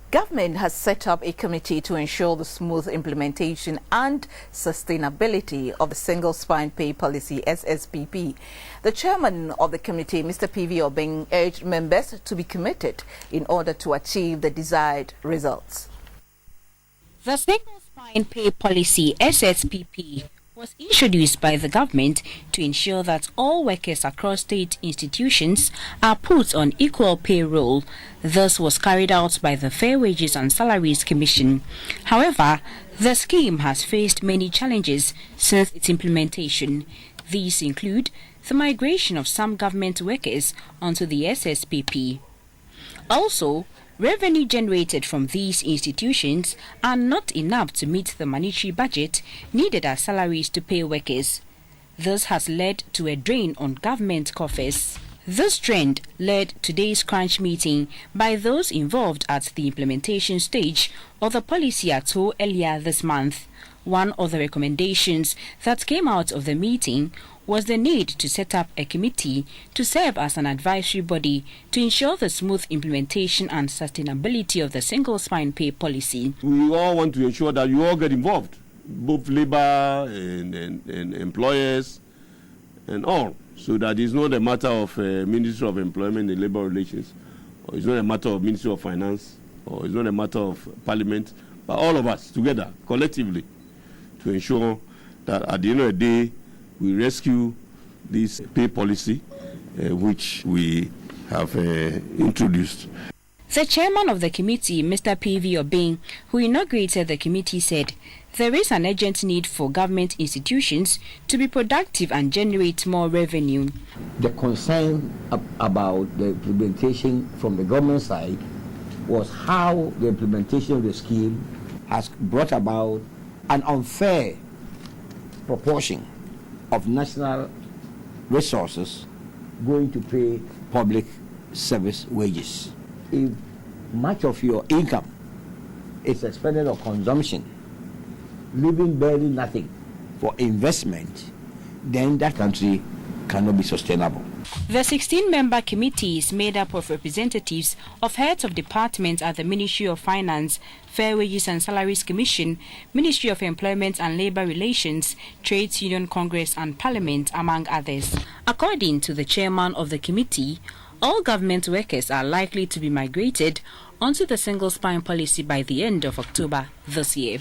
Government has set up a committee to ensure the smooth implementation and sustainability of the single spine pay policy SSPP. The chairman of the committee, Mr. P.V Obeng, urged members to be committed in order to achieve the desired results. The single spine pay policy SSPP was introduced by the government to ensure that all workers across state institutions are put on equal payroll. This was carried out by the Fair Wages and Salaries Commission. However, the scheme has faced many challenges since its implementation. These include the migration of some government workers onto the SSPP. Also, revenue generated from these institutions are not enough to meet the monetary budget needed as salaries to pay workers. This has led to a drain on government coffers. This trend led today's crunch meeting by those involved at the implementation stage of the policy at all earlier this month. One of the recommendations that came out of the meeting was the need to set up a committee to serve as an advisory body to ensure the smooth implementation and sustainability of the single spine pay policy. We all want to ensure that you all get involved, both labor and employers and all, so that it's not a matter of Ministry of Employment and Labor Relations, or it's not a matter of Ministry of Finance, or it's not a matter of Parliament, but all of us together, collectively, to ensure that at the end of the day, we rescue this pay policy which we have introduced. The chairman of the committee, Mr. P.V Obeng, who inaugurated the committee, said there is an urgent need for government institutions to be productive and generate more revenue. The concern about the implementation from the government side was how the implementation of the scheme has brought about an unfair proportion of national resources going to pay public service wages. If much of your income is expended on consumption, leaving barely nothing for investment, then that country cannot be sustainable. The 16-member committee is made up of representatives of heads of departments at the Ministry of Finance, Fair Wages and Salaries Commission, Ministry of Employment and Labor Relations, Trades Union Congress and Parliament, among others. According to the chairman of the committee, all government workers are likely to be migrated onto the single spine policy by the end of October this year.